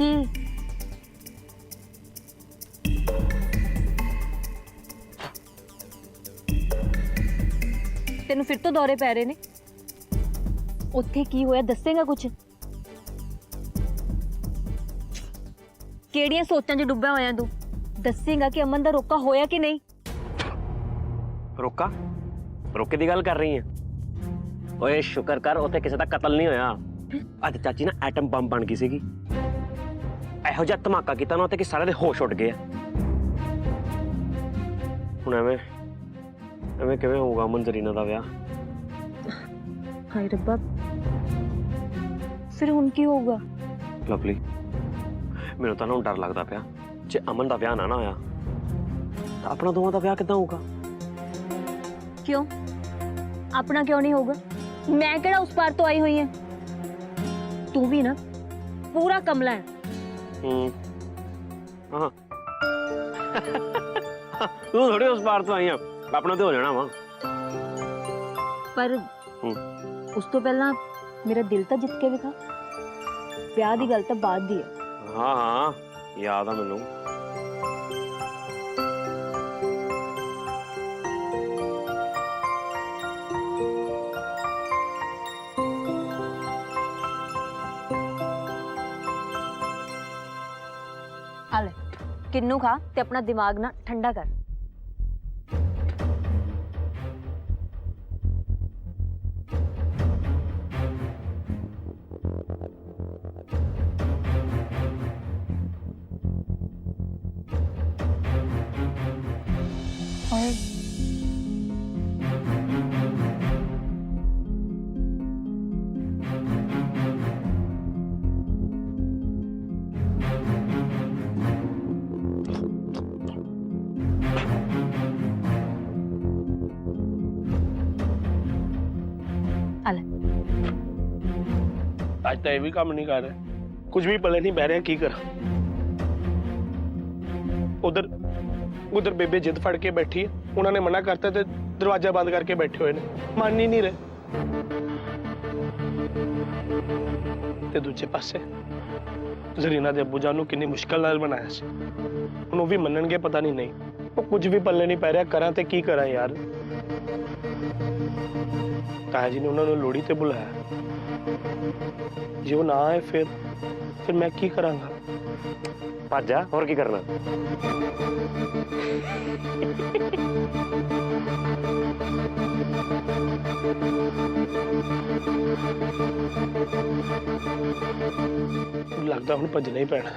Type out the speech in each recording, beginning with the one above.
की तेनू फिर तो दौरे पै रहे ने उत्थे की होया दसेगा कुछ केड़ियां सोचां च डुब्बा होया तू दसेगा कि अमन दा रोका होया कि नहीं रोका रोके की गल कर रही है ओए शुक्र कर उत्थे किसी का कतल नहीं होया अज चाची ना एटम बम बन गई सीगी इहो जिहा धमाका कीता ना उत्थे कि सारे दे होश उड़ गए हुण एवें एवें किवें होऊगा अमन जरीना दा विआह हाय रब्बा फिर हुण की होगा लवली मैनूं तां ना डर लगदा पिया जे अमन दा विआह ना होया तां अपना दोवां दा विआह किदां होऊगा क्यों अपना क्यों नहीं होगा मैं केड़ा उस पार तो आई हुई है तू भी ना पूरा कमला है हाँ तू थोड़ी उस पार तो आई है अपना तो हो जाना वा पर उस तो पहला मेरा दिल तो जित के विखा ब्याह दी गल तो बाद दी है हाँ हाँ याद है मैनू हाले किन्नू खा ते अपना दिमाग ना ठंडा कर आज तो ये भी काम नहीं कर रहे कुछ भी पले नहीं बह रहे की करा उधर उधर बेबे जिद फड़ के बैठी है उन्होंने मना करता तो दरवाजा बंद करके बैठे हुए ने मान ही नहीं रहे ते दूजे पासे जरीना दे अब्बू जान कितनी मुश्किल नाल बनाया सी हुण वो भी मनणगे पता नहीं वो कुछ भी पल्ले नहीं पै रहा करा ते की करा यार ताया जी ने उन्होंने लोड़ी ते बुलाया जो ना आए फिर मैं की करांगा भज जा और की करना लगता हुण भजना ही पैना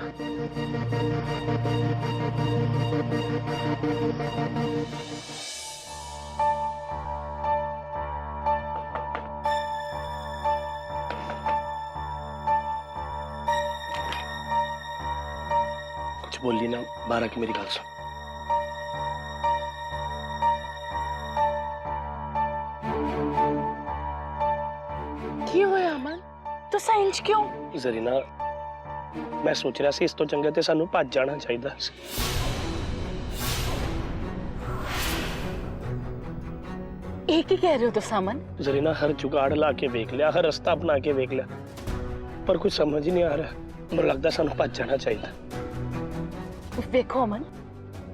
कुछ बोली ना 12 की मेरी गल सुन की होया अमन तो साइंस क्यों जरीना मैं सोच रहा सी इस तो चंगे ते सानू भज जाना चाहिदा सी एक ही कह रहे हो तो सामन जरीना हर जुगाड़ ला के देख लिया हर रास्ता अपना के देख लिया पर कुछ समझ ही नहीं आ रहा मुझे लगता सानू भज जाना चाहिदा देखो अमन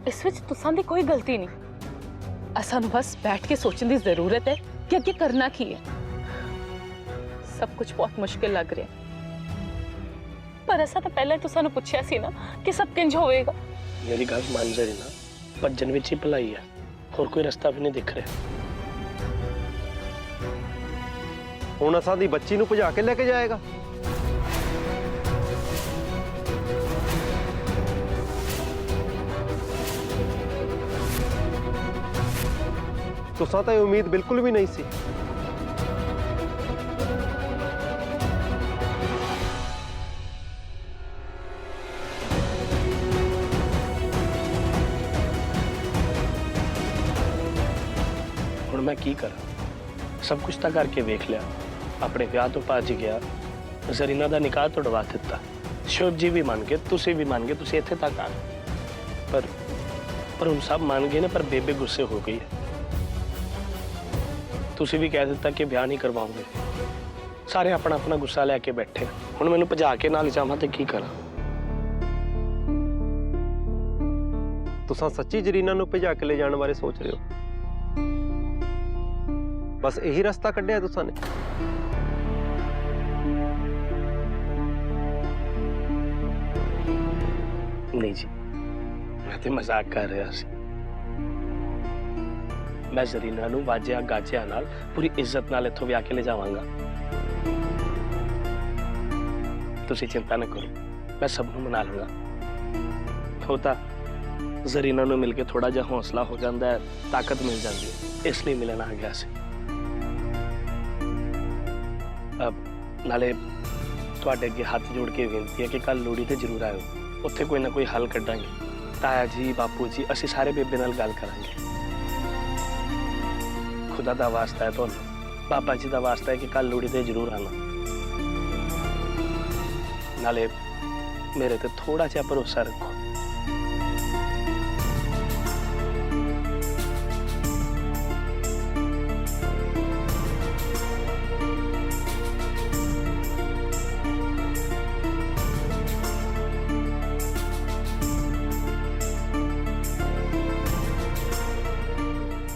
इस विच तुसां दी कोई गलती नहीं असानू बस बैठ के सोचने की जरूरत है कि अगे करना की है सब कुछ बहुत मुश्किल लग रहा है पर ऐसा तो पहले तुसानू पूछया सी ना कि सब किंज होएगा मेरी गल मान जरीना भजन विच ही भलाई है और कोई रास्ता भी नहीं दिख रहा हुण असां दी बच्ची नूं भजा के लेके जाएगा तुसां तां उम्मीद बिल्कुल भी नहीं सी हुण मैं की करा सब कुछ तो करके देख लिया अपने ब्याह तो भज गया जरीना दा निकाह तोड़वा दिता शिव जी भी मान गए तुसी भी मान गए तुसी इत्थे तक आ गए पर हम सब मान गए ने पर बेबे गुस्से हो गई है तुसी भी कह दिता कि ब्याह नहीं करवाओगे सारे अपना अपना गुस्सा लैके बैठे हुण मैनूं भजा के नाल जावां ते की करा तुसां सच्ची जरीना नूं भजा के ले जाने बारे सोच रहे हो? बस यही रास्ता कढ़िया तुसां ने? नहीं जी, मैं तो मजाक कर रहा सी। मैं जरीना नूं वाजिया गाजिया नाल पूरी इज्जत नाल इत्थों विआह के ले जावांगा। तुसी चिंता न करो, मैं सब नूं मना लूंगा। होता जरीना नूं मिल के थोड़ा जिहा हौसला हो जाता है, ताकत मिल जाती है, इसलिए मिलन आ गया सी। अब नाले तुहाडे अगे हाथ जोड़ के बेनती है कि कल लोहड़ी ते जरूर आयो, उत्थे कोई ना कोई हल कड्डांगे। ताया जी, बापू जी, असीं सारे बेबे नाल गल करांगे। खुदा दा वास्ता है तुहानूं, बाबा जी दा वास्ता है कि कल लोहड़ी ते जरूर आना। नाले मेरे ते थोड़ा जिहा भरोसा रखो।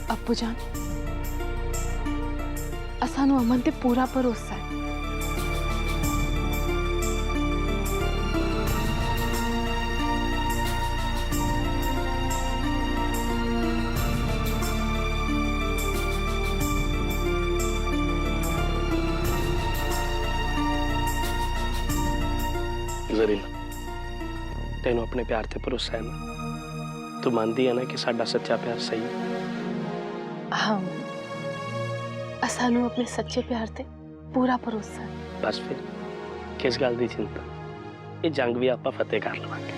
अब्बू जान, असानू अमन ते पूरा भरोसा है। जरीना, तेनों अपने प्यार ते भरोसा है ना? तू मानती है ना कि साडा सच्चा प्यार सही है? हाँ, असानू अपने सच्चे प्यार ते पूरा भरोसा है। बस फिर किस गल की चिंता, ये जंग भी आपां फतेह कर लवांगे।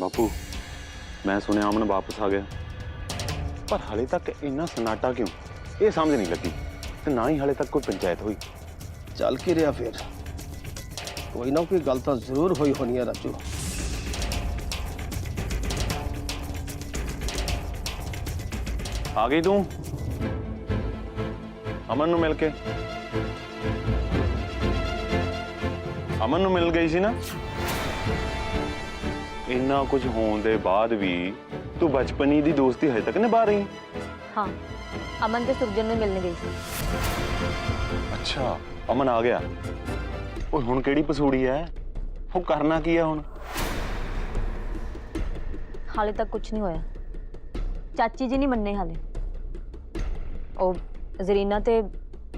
बापू, मैं सुनिया अमन वापस आ गया, पर हाले तक इन्ना सन्नाटा क्यों? ये समझ नहीं लगी। ते ना ही हाले तक कोई पंचायत हुई। चल के रहा फिर, कोई ना कोई गल तो जरूर हुई होनी है राजू। आ गई तू अमन नूं मिल के? अमन नूं मिल गई सी ना? इन्ना कुछ होने दे बाद भी तू बचपनी दी दोस्ती हजे तक निभा रही? हाँ, अमन ते सुरजन में मिलने गई थी। अच्छा, अमन आ गया। ओए हुण केड़ी पसूड़ी है? वो करना की है हुण? हाले तक कुछ नहीं होया। चाची जी नहीं मन्ने हाले। ओ जरीना ते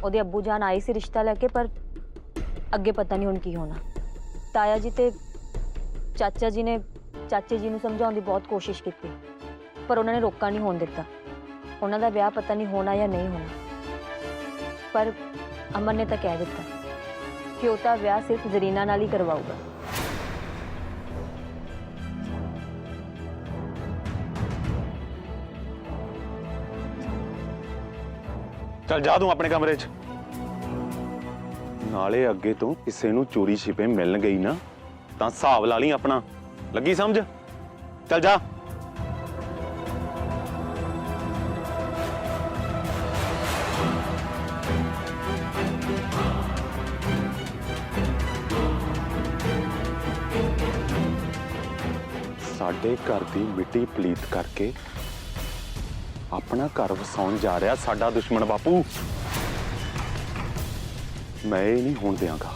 ओदे अब्बू जान आई सी रिश्ता लेके, पर अगे पता नहीं हुण की होना। ताया जी ते चाचा जी ने चाचे जी नूं समझाउण दी बहुत कोशिश की, पर उन्होंने रोका नहीं होण दिता। उन्हां दा विआह पता नहीं होना या नहीं होना, पर अमन ने तो कह दिता कि वो तो विआह सिर्फ जरीना नाल ही करवाऊगा। चल जा तू अपने कमरे च। नाले अगे तो किसी नूं चोरी छिपे मिल गई ना, तां हिसाब ला ली अपना। लगी समझ? चल जा। साडे घर दी मिट्टी पलीत करके अपना घर वसाउण जा रहा साडा दुश्मन बापू। मैं ये नहीं होण देंगा।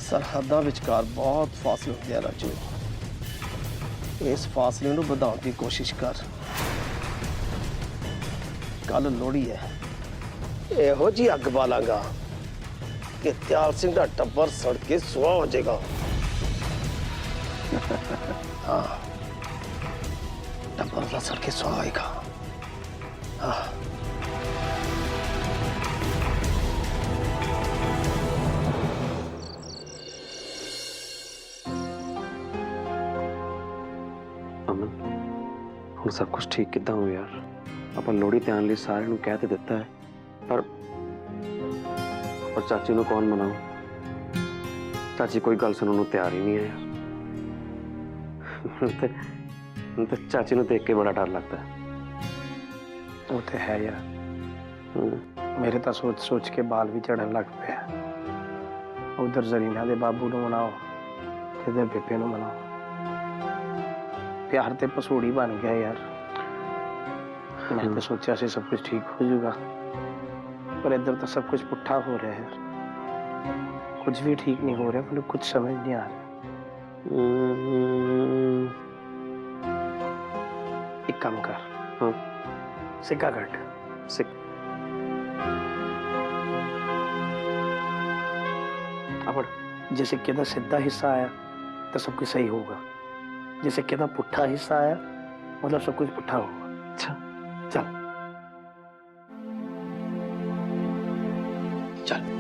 सरहदा विचकार बहुत फासले होते हैं राजू। इस फासले नूं वधाउण दी कोशिश कर। कल लोहड़ी है, इहो जी अग बालांगा कि त्याल सिंह दा टब्बर सड़ के सुहा हो जाएगा। हाँ, टब्बर दा सड़ के सुहा होएगा। हाँ, ਹੁਣ सब कुछ ठीक किद्दां हो यार? ਆਪਾਂ ਲੋਹੜੀ ਤੇ ਆਉਣ ਲਈ ਸਾਰਿਆਂ ਨੂੰ ਕਹਿ ਤੇ ਦਿੱਤਾ ਹੈ, ਪਰ ਚਾਚੀ ਨੂੰ ਕੌਣ ਮਨਾਉ? ਚਾਚੀ ਕੋਈ ਗੱਲ ਸੁਣਨ ਨੂੰ ਤਿਆਰ ਹੀ ਨਹੀਂ ਹੈ ਯਾਰ। ਹੁਣ ਤੇ ਚਾਚੀ ਨੂੰ ਦੇਖ ਕੇ ਬੜਾ ਡਰ ਲੱਗਦਾ ਹੈ। वो तो है यार। मेरे तो सोच सोच के बाल भी चढ़न लग पे। उधर जरीना दे बाबू नूं मनाओ, इधर बेबे नूं मनाओ। प्यार ते पसूड़ी बन गया यार। मैं तो सोचा से सब कुछ ठीक हो जाएगा, पर इधर तो सब कुछ पुट्ठा हो रहा है यार। कुछ भी ठीक नहीं हो रहा, मुझे कुछ समझ नहीं आ रहा। एक काम कर, हाँ सिक्का काट। सिक अपड़ जे सिक्के का सीधा हिस्सा आया तो सब कुछ सही होगा, जे सिक्के का पुट्ठा हिस्सा आया मतलब सब कुछ पुट्ठा होगा। अच्छा चल चल।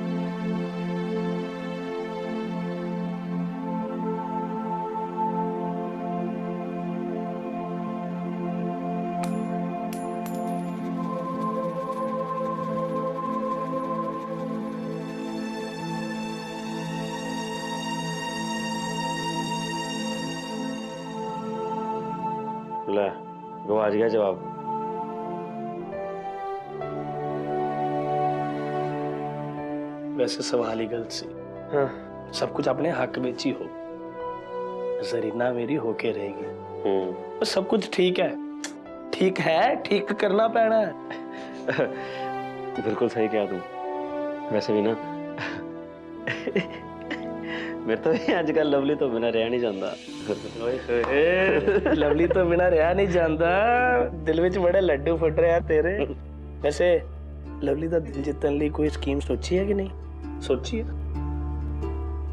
ले गवाच गया जवाब। वैसे सवाल ही गलत सी। हाँ, सब कुछ अपने हक में ही हो। जरीना मेरी होके रहेगी, तो सब कुछ ठीक है। ठीक है, ठीक करना पैना है। बिल्कुल सही कहा तू। वैसे भी ना मेरे तो आजकल लवली तो बिना रह नहीं जाता। लवली तो बिना रहा नहीं जाता। दिल विच बड़े लड्डू फुट रहे हैं तेरे। वैसे लवली का दिल जितने लिए कोई स्कीम सोची है कि नहीं? सोची है?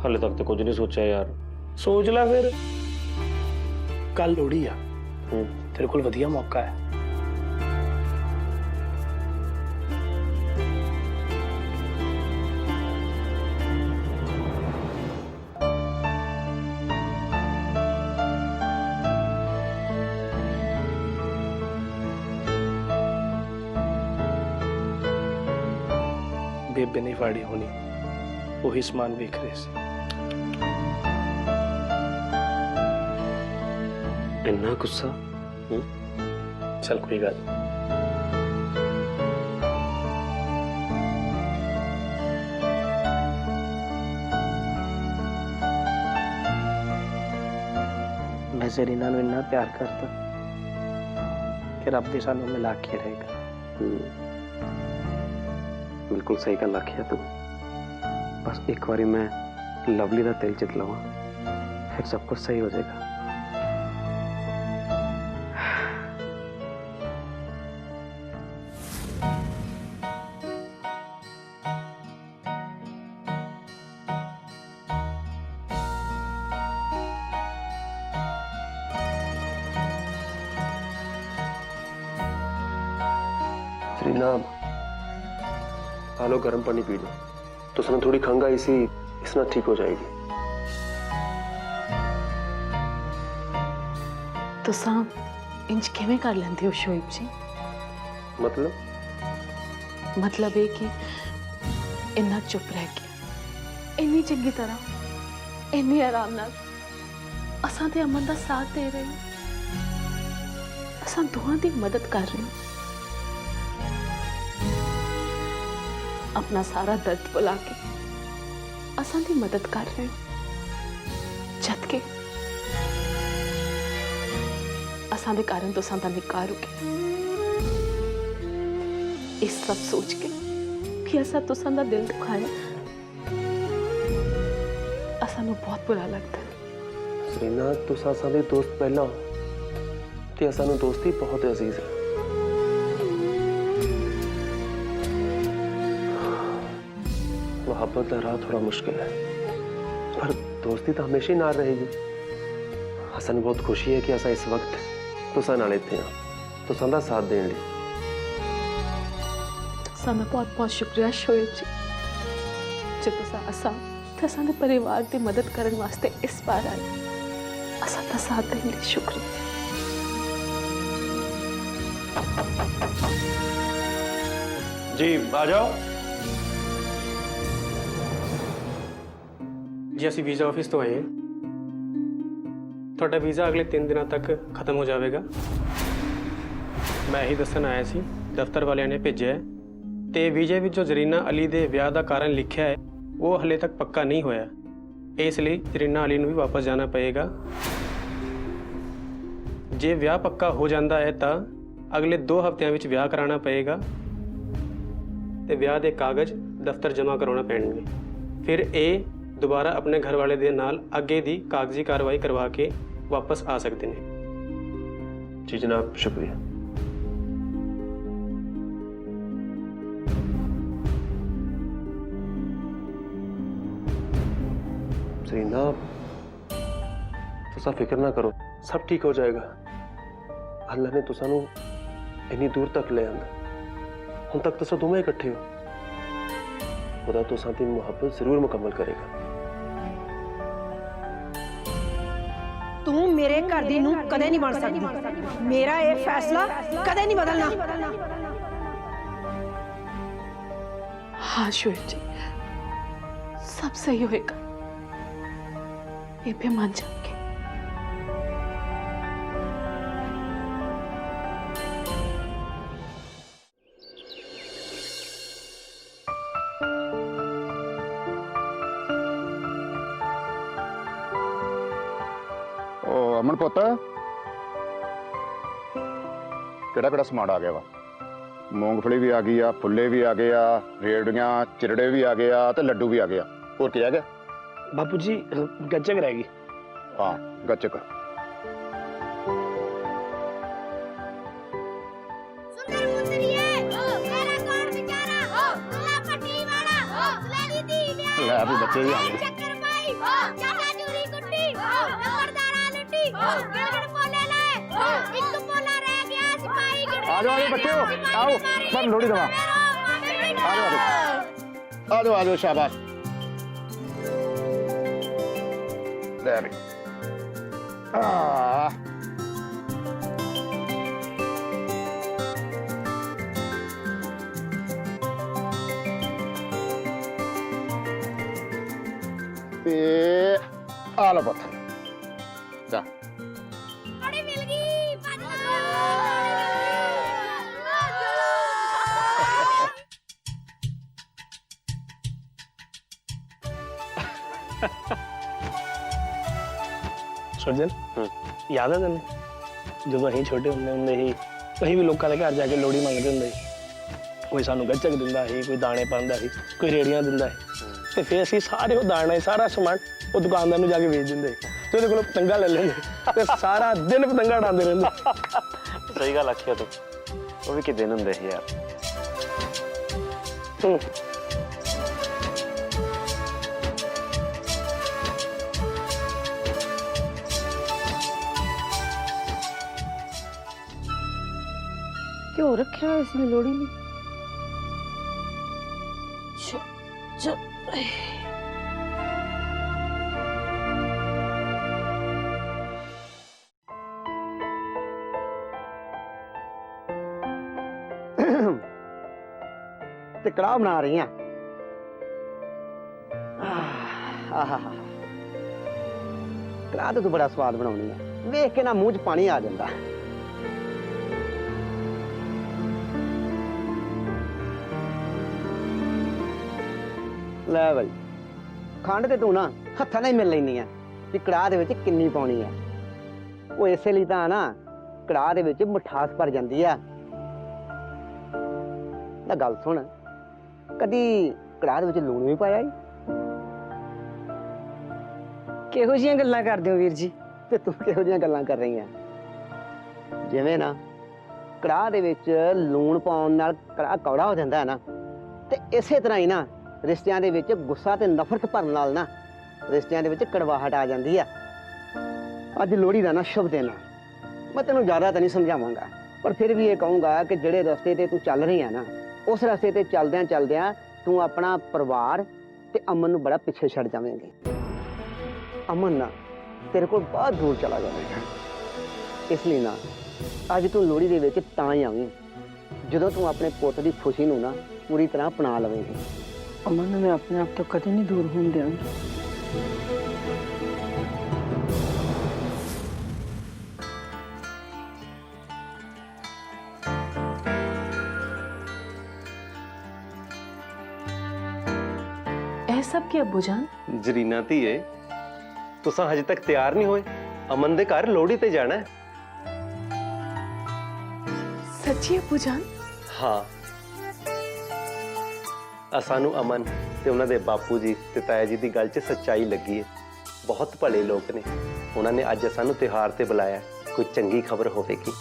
हाले तक तो कुछ नहीं सोचा यार। सोच ला फिर। कल लोहड़ी आ, तेरे को वधिया मौका है। बेबे नहीं फाड़ी होनी, वही समान वेख रहे सी। इन्ना गुस्सा? चल कोई गल नहीं। मैं जरीना नूं इन्ना प्यार करता कि रब ने सानू मिला के रहेगा। बिल्कुल सही गल आखिया तू। बस एक बारी मैं लवली का दिल जित लवा, फिर सब कुछ सही हो जाएगा। जरीना, आलो गर्म पानी पी लो, तो उसने थोड़ी खंघ आई सी, इसना ठीक हो जाएगी। तुसा इंज किवें कर लेंदे हो शोएब जी? मतलब ये कि इन्ना चुप रह के इन्नी चंगी तरह इन्नी आराम नाल असां ते अमन दा साथ दे रहे हो, असां दोहां दी मदद कर रहे हो। अपना सारा दर्द भुला के असां दी मदद कर रहे हो, जद के असां दे कारण तुसां दा निकाह रुके। इस सब सोच के कि असां तुसां दा दिल दुखाया, असां नूं बहुत बुरा लगता है। जरीना, तुसा साडे दोस्त पहला हो ते असां नूं दोस्ती बहुत अजीज है। मोहब्बत का राह थोड़ा मुश्किल है, पर दोस्ती तो हमेशा ही नाल रहेगी। असन बहुत खुशी है कि असा इस वक्त तुसा नाल इत्थे हां, तुसा दा साथ देण लई। तुसां दा बहुत बहुत शुक्रिया शोएब जी, जो तुसा असां ते असां दे परिवार दी मदद करन वास्ते इस बार आए। असां दा साथ देण लई शुक्रिया। जी आ जाओ। जी ਅਸੀਂ ਵੀਜ਼ਾ ਆਫਿਸ ਤੋਂ ਆਏ ਹਾਂ। ਤੁਹਾਡਾ ਵੀਜ਼ਾ ਅਗਲੇ 3 ਦਿਨਾਂ ਤੱਕ ਖਤਮ ਹੋ ਜਾਵੇਗਾ। ਮੈਂ ਇਹੀ ਦੱਸਣ ਆਇਆ ਸੀ, ਦਫ਼ਤਰ ਵਾਲਿਆਂ ਨੇ ਭੇਜਿਆ ਹੈ ਤੇ ਵੀਜ਼ੇ ਵਿੱਚ ਜੋ ਜ਼ਰੀਨਾ ਅਲੀ ਦੇ ਵਿਆਹ ਦਾ ਕਾਰਨ ਲਿਖਿਆ ਹੈ ਉਹ ਹਲੇ ਤੱਕ ਪੱਕਾ ਨਹੀਂ ਹੋਇਆ। ਇਸ ਲਈ ਜ਼ਰੀਨਾ ਅਲੀ ਨੂੰ ਵੀ ਵਾਪਸ ਜਾਣਾ ਪਏਗਾ। ਜੇ ਵਿਆਹ ਪੱਕਾ ਹੋ ਜਾਂਦਾ ਹੈ ਤਾਂ ਅਗਲੇ 2 ਹਫ਼ਤਿਆਂ ਵਿੱਚ ਵਿਆਹ ਕਰਾਉਣਾ ਪਏਗਾ ਤੇ ਵਿਆਹ ਦੇ ਕਾਗਜ਼ ਦਫ਼ਤਰ ਜਮ੍ਹਾਂ ਕਰਾਉਣਾ ਪੈਣਗੇ। ਫਿਰ ਇਹ ਦੁਬਾਰਾ ਆਪਣੇ ਘਰ ਵਾਲੇ ਦੇ ਨਾਲ ਅੱਗੇ ਦੀ ਕਾਗਜ਼ੀ ਕਾਰਵਾਈ ਕਰਵਾ ਕੇ ਵਾਪਸ ਆ ਸਕਦੇ ਨੇ। जी जनाब, शुक्रिया। सरीना, तुसा फिक्र ना करो, सब ठीक हो जाएगा। अल्लाह ने तुसा नू इन्नी दूर तक ले आंदा। हुण तक तुसा दोवें इकट्ठे हो। खुदा तुसा दी मुहब्बत जरूर मुकम्मल करेगा। तू मेरे घर दी नूं कदे नहीं बन सकदी। मेरा ये फैसला कदे नहीं बदलना। हाँ श्वेत जी, सब सही होएगा। ये भी मान जाऊंगी। ਅਮਨ ਪੁੱਤ ਕਿਹੜਾ ਕਿਹੜਾ ਸਮਾਨ ਆ ਗਿਆ ਵਾ? ਮੂੰਗਫਲੀ ਵੀ ਆ ਗਈ ਆ, ਫੁੱਲੇ ਵੀ ਆ ਗਏ ਆ, ਰੇੜੀਆਂ ਚਿਰੜੇ ਵੀ ਆ ਗਏ ਆ ਤੇ ਲੱਡੂ ਵੀ ਆ ਗਏ ਆ। ਹੋਰ ਕੀ ਆ ਗਿਆ? बापू जी गच्चक रहेगी। ਹਾਂ ਗੱਚਕ। सुंदर मुंदरिए मेरा कौन बेचारा दुल्हा पट्टी वाला दुल्हनी दी ਲੈ ਵੀ ਬੱਚੇ ਵੀ ਆ ਗਏ। चक्कर पाई चाचा चूरी कुट्टी नंबरदारा लुट्टी गिड़गड़ पोले लाए एक पोला रह गया सिपाही गिड़गड़ आ जाओ बच्चों, आओ सब लोड़ी दवा। आ जाओ आ जाओ शाबाश। ले भी ते आ लो पुत्त जा। बड़ी मिल गई सुरजन याद है तेन जो अं छोटे होंगे ही कहीं भी लोगों के घर जाके लोहड़ी मंगते होंगे। कोई सानू गच्चक दिंदा ही, कोई दाने पांदा ही, कोई रेड़ियां दिंदा ही ते फिर असीं सारे वो दाने सारा समान वो दुकानदार नूं जाके बेच दिंदे ते उहदे कोलों पतंगा ले लेंदे ते सारा दिन पतंगा उड़ांदे रहिंदे। सही गल आखिया तू, वो भी कि दिन हुंदे ਸੀ यार। क्यों रखा है इसने लोड़ी में? ते कड़ाह बना रही हैं। कड़ाह तो तू बड़ा स्वाद बनाउणी है, वेख के ना मूंह च पानी आ जांदा। ले बई खंड ते तू ना हत्थां नाल ही मिल लैनी है कि कड़ाह दे विच किन्नी पाउणी है। वो इसे लिए तां ना कड़ाह दे विच मिठास भर जांदी है। ना गल सुन, कदी कड़ाह दे विच लूण भी पाया ही? किहो जिहियां गल्लां करदे हो वीर जी? ते तू किहो जिहियां गल्लां कर रही है? जिवें ना कड़ाह दे विच लूण पाउण नाल कड़ाह कौड़ा हो जांदा है ना, ते इसे तरह ही ना रिश्तियां दे विच गुस्सा ते नफरत भरन नाल ना रिश्तियां दे विच कड़वाहट आ जांदी है। अज लोहड़ी दा ना शुभ दिन है। मैं तेनों ज़्यादा तो नहीं समझावांगा, पर फिर भी ये कहूँगा कि जिहड़े रस्ते ते तू चल रही है ना, उस रस्ते ते चलदियां चलदियां तू अपना परिवार ते अमन नूं बड़ा पिछे छड़ जावेंगी। अमन ना तेरे को बहुत दूर चला जाएगा। इसलिए ना अज तू लोहड़ी दे विच तां ही आवीं जदों तू अपने पुੱਤ ਦੀ खुशी नूं ना पूरी तरह अपना लवेंगी। अमन मैं अपने आप तो कदे नहीं दूर होने देंगी। मतलब कि अब्बू जान? जरीना धीए तुसा हजे तक तैयार नहीं होए अमन दे घर लोहड़ी ते जाना है। सच्ची अब्बू जान? हाँ सानू अमन ते उन्हां दे बापू जी ते ताया जी दी गल च सच्चाई लगी है। बहुत भले लोग ने, उन्होंने अज सानू त्योहार ते बुलाया, कोई चंगी खबर होवेगी।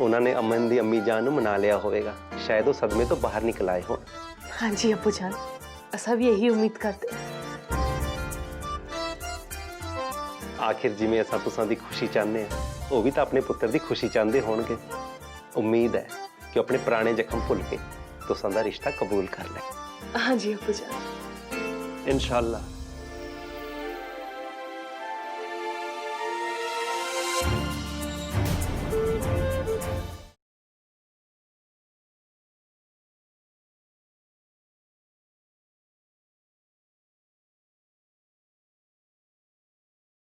उन्होंने अमन दी अम्मी जान नू मना लिया होवेगा, शायद वो सदमे तो बाहर निकल आए हो। हाँ जी अब्बू जान, असा भी यही उम्मीद करते। आखिर जिमें असा तुसां दी खुशी चाहते हैं, वो भी तो अपने पुत्र दी खुशी चाहते होणगे। उम्मीद है कि अपने पुराने जख्म भुल के तुसां दा रिश्ता कबूल कर ले। हाँ जी अब्बू जान। इंशाअल्लाह।